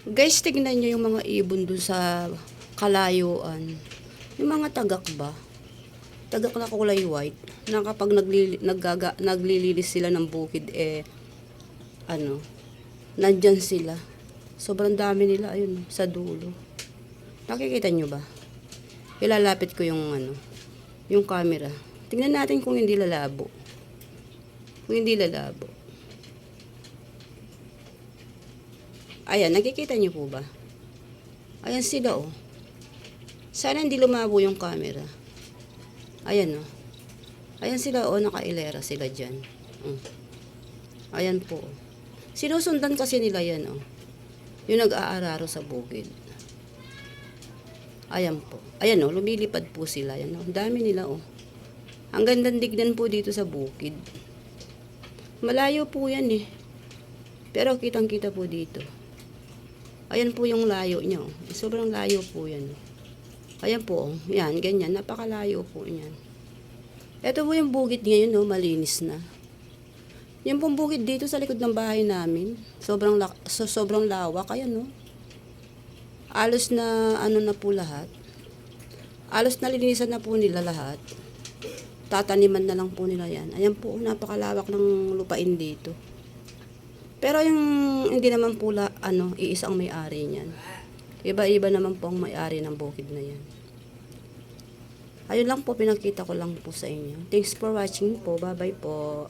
Guys, tignan nyo yung mga ibon dun sa kalayuan. Yung mga tagak ba? Tagak na kulay white. Na kapag naglililis sila ng bukid, ano, nandyan sila. Sobrang dami nila, ayun, sa dulo. Nakikita nyo ba? Ilalapit ko yung, yung camera. Tingnan natin kung hindi lalabo. Kung hindi lalabo. Ayan, nakikita niyo po ba? Ayan sila, oh. Sana hindi lumabo yung camera. Ayan, oh. Ayan sila, oh. Nakailera sila dyan. Ayan po. Sinusundan kasi nila yan, oh. Yung nag-aararo sa bukid. Ayan po. Ayan, oh. Lumilipad po sila. Ayan, oh. Dami nila, oh. Ang gandang dignan po dito sa bukid. Malayo po yan, eh. Pero kitang-kita po dito. Ayan po yung layo niya. Oh. Sobrang layo po yan. Ayan po. Oh. Yan, ganyan. Napakalayo po yan. Ito po yung bukid ngayon. Oh, malinis na. Yung pong bukid dito sa likod ng bahay namin. Sobrang lawak. Ayan, oh. Alos na ano na po lahat. Alos na linisan na po nila lahat. Tataniman na lang po nila yan. Ayan po. Napakalawak ng lupain dito. Pero yung hindi naman po iisang may-ari niyan. Iba-iba naman po ang may-ari ng bukid na yan. Ayun lang po, pinakita ko lang po sa inyo. Thanks for watching po. Bye-bye po.